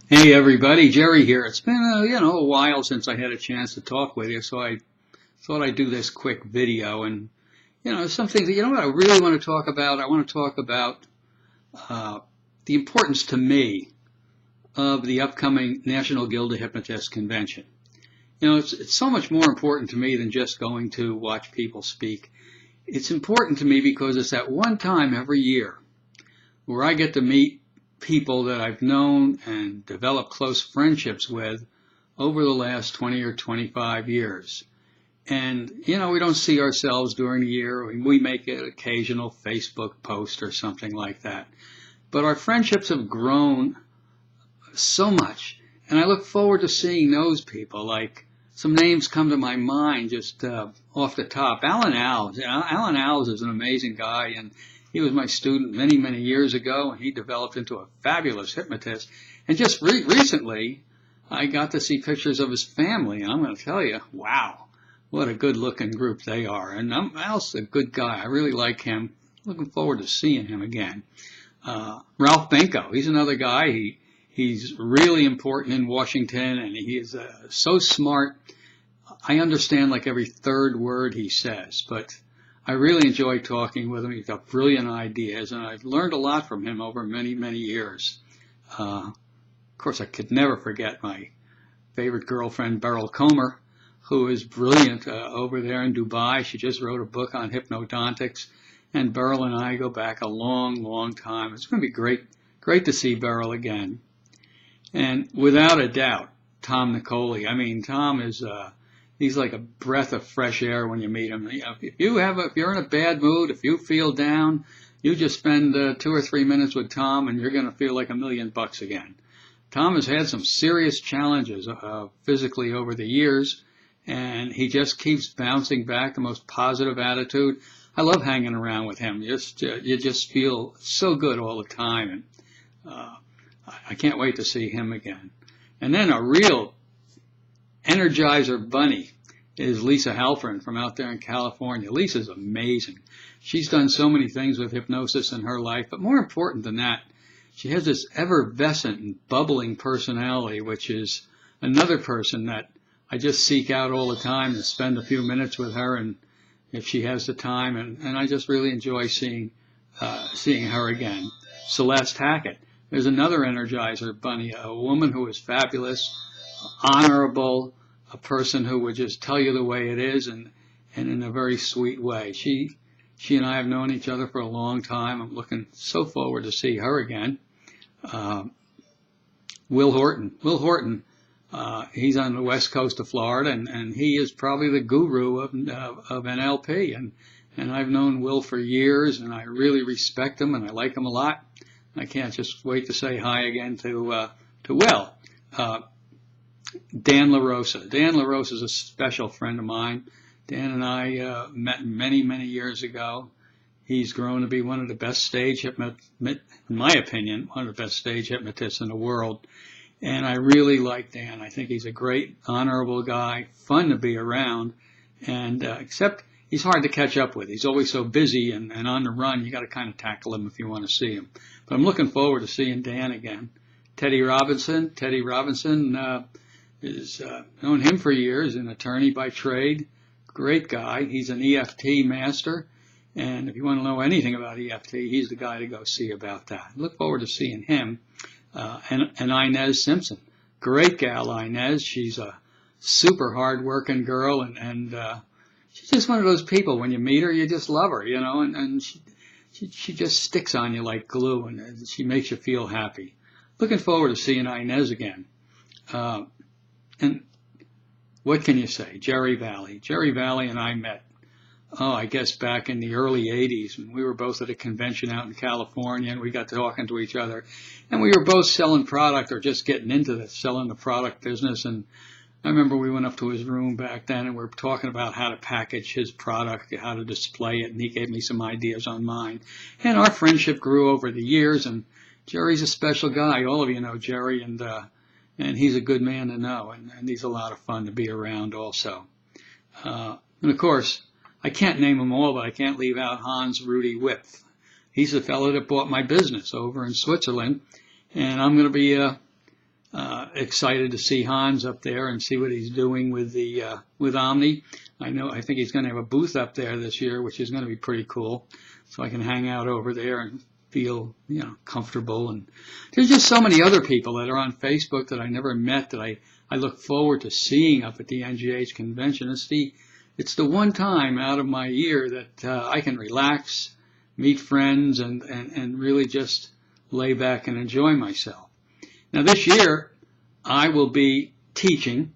Hey everybody, Jerry here. It's been a while since I had a chance to talk with you, so I thought I'd do this quick video. And something that what I really want to talk about. I want to talk about uh, the importance to me of the upcoming National Guild of Hypnotists Convention. It's so much more important to me than just going to watch people speak. It's important to me because it's that one time every year where I get to meet people that I've known and developed close friendships with over the last 20 or 25 years. And, we don't see ourselves during the year. We make an occasional Facebook post or something like that. But our friendships have grown so much. And I look forward to seeing those people. Like, some names come to my mind just off the top. Alan Alves. Alan Alves is an amazing guy, and he was my student many, many years ago, and he developed into a fabulous hypnotist. And just recently, I got to see pictures of his family, and I'm going to tell you, wow, what a good-looking group they are. And Al's a good guy. I really like him. Looking forward to seeing him again. Ralph Benko, he's another guy. He's really important in Washington, and he is so smart. I understand like every third word he says, but I really enjoy talking with him. He's got brilliant ideas, and I've learned a lot from him over many, many years. Of course, I could never forget my favorite girlfriend, Beryl Comer, who is brilliant over there in Dubai. She just wrote a book on hypnodontics, and Beryl and I go back a long, long time. It's going to be great to see Beryl again. And without a doubt, Tom Nicoli. I mean, Tom is he's like a breath of fresh air when you meet him. If you're in a bad mood, if you feel down, you just spend 2 or 3 minutes with Tom, and you're going to feel like $1,000,000 again. Tom has had some serious challenges physically over the years, and he just keeps bouncing back the most positive attitude. I love hanging around with him. You just feel so good all the time, and I can't wait to see him again. And then a real Energizer bunny is Lisa Halpern from out there in California. Lisa's amazing. She's done so many things with hypnosis in her life, but more important than that, she has this effervescent and bubbling personality, which is another person that I just seek out all the time and spend a few minutes with her, and if she has the time, and I just really enjoy seeing her again. Celeste Hackett. There's another Energizer bunny, a woman who is fabulous, honorable, a person who would just tell you the way it is, and in a very sweet way. She and I have known each other for a long time. I'm looking so forward to see her again. Will Horton. Will Horton, he's on the west coast of Florida, and he is probably the guru of NLP. And I've known Will for years, and I really respect him, and I like him a lot. I can't just wait to say hi again to Will. Dan LaRosa. Dan LaRosa is a special friend of mine. Dan and I met many, many years ago. He's grown to be one of the best stage hypnotists, in my opinion, one of the best stage hypnotists in the world. And I really like Dan. I think he's a great, honorable guy, fun to be around, and except he's hard to catch up with. He's always so busy and on the run. You got to kind of tackle him if you want to see him. But I'm looking forward to seeing Dan again. Teddy Robinson. Teddy Robinson is known him for years, an attorney by trade. Great guy. He's an EFT master. And if you want to know anything about EFT, he's the guy to go see about that. Look forward to seeing him. And Inez Simpson. Great gal, Inez. She's a super hard-working girl, and she's just one of those people. When you meet her, you just love her, and she just sticks on you like glue, and she makes you feel happy. Looking forward to seeing Inez again. And what can you say? Jerry Valley. Jerry Valley and I met, I guess back in the early 80s, when we were both at a convention out in California, and we got talking to each other. And we were both selling product, or just getting into selling the product business. And I remember we went up to his room back then, and we were talking about how to package his product, how to display it, and he gave me some ideas on mine. And our friendship grew over the years, and Jerry's a special guy. All of you know Jerry, and he's a good man to know, and he's a lot of fun to be around also. And of course, I can't name them all, but I can't leave out Hans Rudy Wipf. He's the fellow that bought my business over in Switzerland, and I'm going to be excited to see Hans up there and see what he's doing with the with Omni. I think he's going to have a booth up there this year, which is going to be pretty cool. So I can hang out over there and feel, comfortable. And there's just so many other people that are on Facebook that I never met that I look forward to seeing up at the NGH Convention. It's the one time out of my year that I can relax, meet friends, and really just lay back and enjoy myself. Now this year, I will be teaching.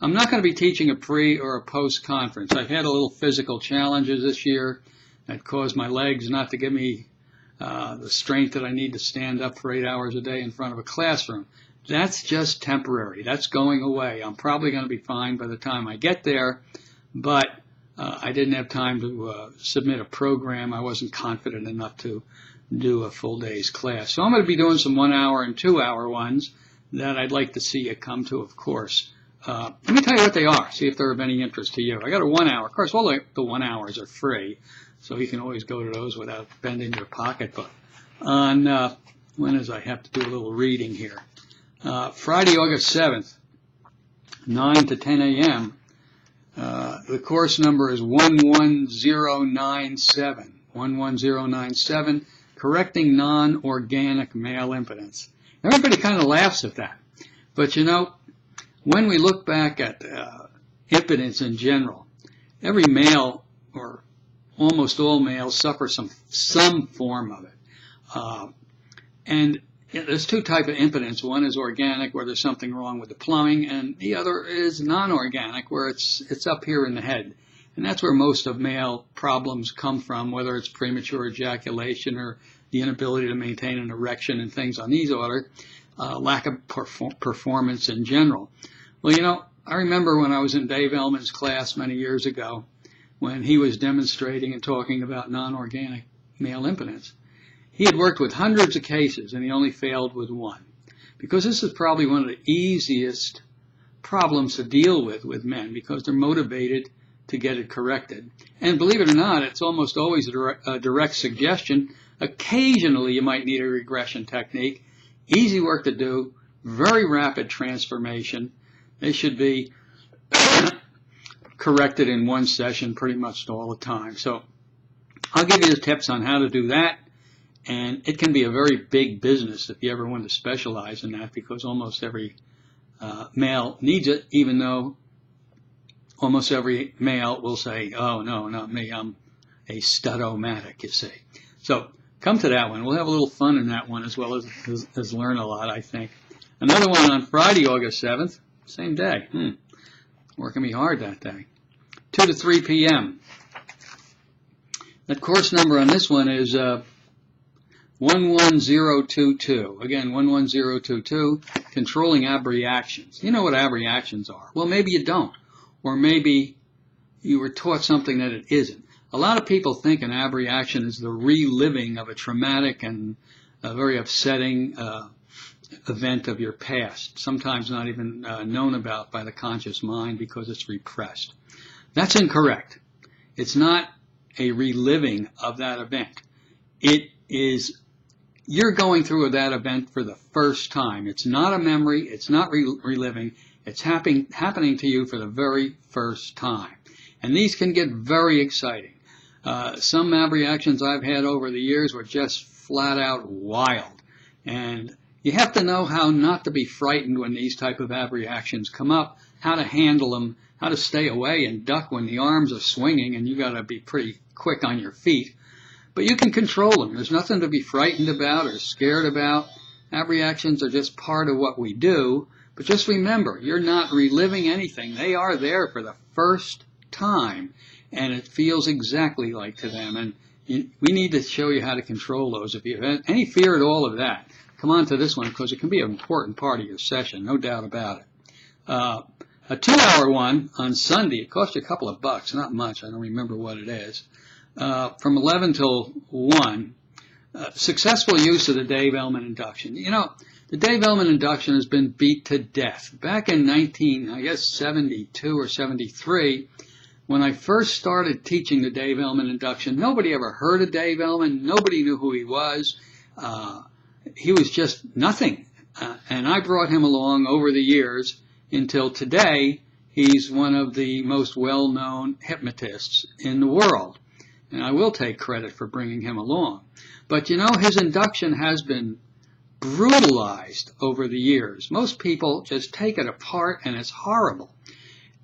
I'm not going to be teaching a pre or a post conference. I've had a little physical challenges this year that caused my legs not to give me the strength that I need to stand up for 8 hours a day in front of a classroom. That's just temporary. That's going away. I'm probably going to be fine by the time I get there, but I didn't have time to submit a program. I wasn't confident enough to do a full day's class. So I'm going to be doing some 1 hour and 2 hour ones that I'd like to see you come to, of course. Let me tell you what they are, see if they're of any interest to you. I got a 1 hour. Of course, all the 1 hours are free, so you can always go to those without bending your pocketbook. On when is I have to do a little reading here. Friday, August 7th, 9 to 10 a.m. The course number is 11097. 11097, Correcting Non-Organic Male Impotence. Everybody kind of laughs at that. But when we look back at impotence in general, every male, or almost all males, suffer some form of it. And there's two types of impotence. One is organic, where there's something wrong with the plumbing, and the other is non-organic, where it's up here in the head. And that's where most of male problems come from, whether it's premature ejaculation or the inability to maintain an erection and things on these order, lack of performance in general. Well, I remember when I was in Dave Elman's class many years ago, when he was demonstrating and talking about non-organic male impotence. He had worked with hundreds of cases, and he only failed with one. Because this is probably one of the easiest problems to deal with men, because they're motivated to get it corrected. And believe it or not, it's almost always a direct suggestion. Occasionally, you might need a regression technique. Easy work to do, very rapid transformation. They should be corrected in one session pretty much all the time. So I'll give you the tips on how to do that. And it can be a very big business if you ever want to specialize in that, because almost every male needs it, even though almost every male will say, oh, no, not me, I'm a stud-o-matic, you see. So come to that one. We'll have a little fun in that one as well as learn a lot, I think. Another one on Friday, August 7th, same day. Working me hard that day. 2 to 3 p.m. That course number on this one is 11022. Again, 11022, controlling abreactions. You know what abreactions are. Well, maybe you don't. Or maybe you were taught something that it isn't. A lot of people think an abreaction is the reliving of a traumatic and a very upsetting event of your past, sometimes not even known about by the conscious mind because it's repressed. That's incorrect. It's not a reliving of that event. It is, you're going through that event for the first time. It's not a memory. It's not reliving. It's happening to you for the very first time. And these can get very exciting. Some abreactions I've had over the years were just flat out wild. And you have to know how not to be frightened when these type of abreactions come up, how to handle them, how to stay away and duck when the arms are swinging, and you got to be pretty quick on your feet. But you can control them. There's nothing to be frightened about or scared about. Abreactions are just part of what we do. But just remember, you're not reliving anything. They are there for the first time, and it feels exactly like to them. And we need to show you how to control those. If you have any fear at all of that, come on to this one, because it can be an important part of your session, no doubt about it. A 2-hour one on Sunday, it costs you a couple of bucks, not much, I don't remember what it is, from 11 till 1, successful use of the Dave Elman induction. The Dave Elman induction has been beat to death. Back in 72 or 73, when I first started teaching the Dave Elman induction, nobody ever heard of Dave Elman. Nobody knew who he was. He was just nothing. And I brought him along over the years until today. He's one of the most well-known hypnotists in the world. And I will take credit for bringing him along. But you know, his induction has been brutalized over the years. Most people just take it apart and it's horrible.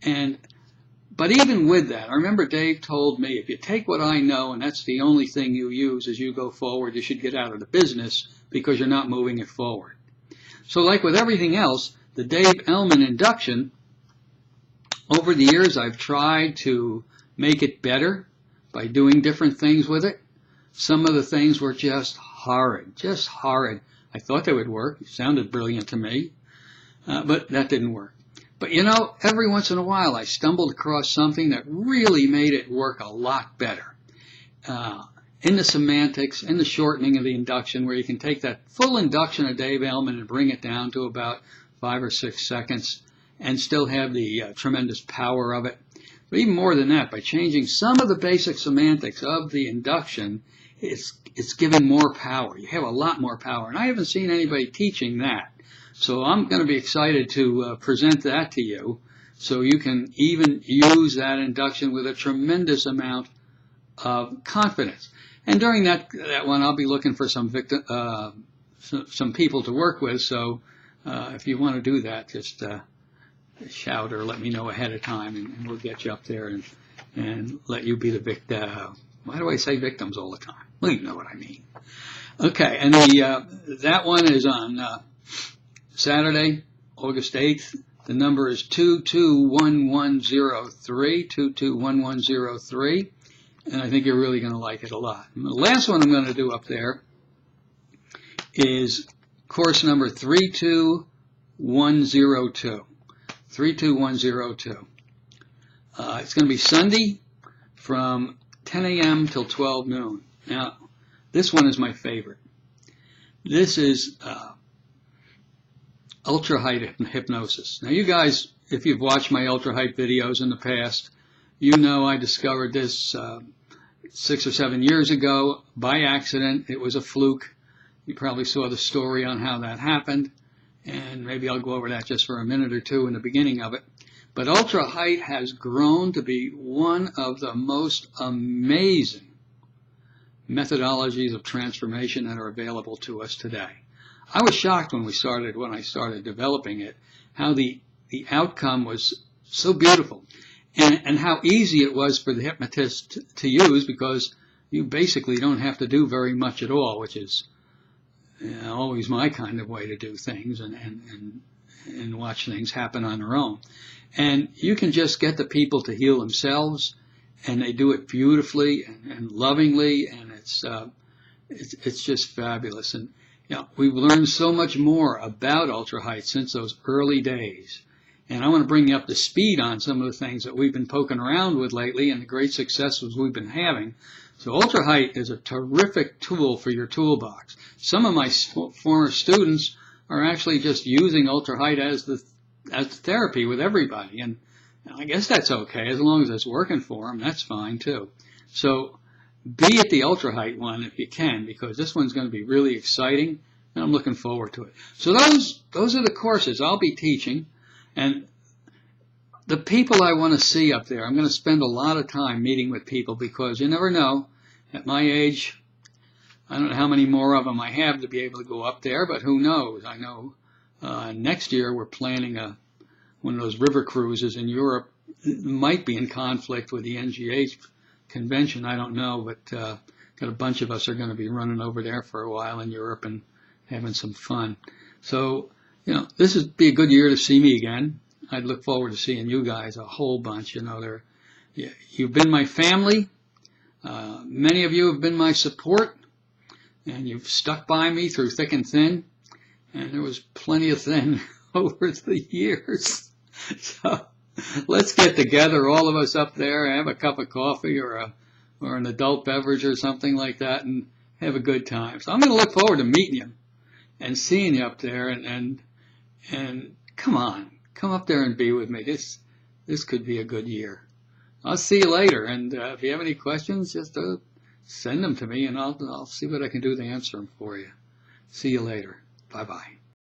But even with that, I remember Dave told me, if you take what I know and that's the only thing you use as you go forward, you should get out of the business because you're not moving it forward. So like with everything else, the Dave Elman induction, over the years I've tried to make it better by doing different things with it. Some of the things were just horrid, just horrid. I thought they would work. It sounded brilliant to me, but that didn't work. But you know, every once in a while I stumbled across something that really made it work a lot better. In the semantics, in the shortening of the induction, where you can take that full induction of Dave Elman and bring it down to about 5 or 6 seconds and still have the tremendous power of it. But even more than that, by changing some of the basic semantics of the induction, it's giving more power. You have a lot more power. And I haven't seen anybody teaching that. So I'm going to be excited to present that to you so you can even use that induction with a tremendous amount of confidence. And during that one, I'll be looking for some people to work with. So if you want to do that, just shout or let me know ahead of time, and we'll get you up there and let you be the victim. Why do I say victims all the time? Well, you know what I mean. Okay, and that one is on Saturday, August 8th. The number is 221103, 221103, and I think you're really going to like it a lot. And the last one I'm going to do up there is course number 32102. 32102. It's going to be Sunday from 10 a.m. till 12 noon. Now, this one is my favorite. This is ultra height hypnosis. Now, you guys, if you've watched my ultra height videos in the past, you know I discovered this 6 or 7 years ago by accident. It was a fluke. You probably saw the story on how that happened, and maybe I'll go over that just for a minute or two in the beginning of it. But ultra height has grown to be one of the most amazing methodologies of transformation that are available to us today. I was shocked when I started developing it, how the outcome was so beautiful, and how easy it was for the hypnotist to use, because you basically don't have to do very much at all, which is always my kind of way to do things and watch things happen on their own. And you can just get the people to heal themselves, and they do it beautifully and lovingly, and it's just fabulous. And we've learned so much more about ultra height since those early days. And I want to bring you up to speed on some of the things that we've been poking around with lately and the great successes we've been having. So ultra height is a terrific tool for your toolbox. Some of my former students are actually just using ultra height as the therapy with everybody, and I guess that's okay as long as it's working for them. That's fine too. So be at the ultra height one if you can, because this one's going to be really exciting, and I'm looking forward to it. So those are the courses I'll be teaching, and the people I want to see up there. I'm going to spend a lot of time meeting with people, because you never know. At my age, I don't know how many more of them I have to be able to go up there, but who knows? I know next year we're planning one of those river cruises in Europe. It might be in conflict with the NGH Convention. I don't know, but got a bunch of us are going to be running over there for a while in Europe and having some fun. So, this would be a good year to see me again. I'd look forward to seeing you guys a whole bunch. You've been my family. Many of you have been my support, and you've stuck by me through thick and thin, and there was plenty of thin over the years. So let's get together, all of us up there, have a cup of coffee or an adult beverage or something like that, and have a good time. So I'm going to look forward to meeting you and seeing you up there, and come on, come up there and be with me. This could be a good year. I'll see you later, and if you have any questions, just send them to me, and I'll see what I can do to answer them for you. See you later. Bye-bye.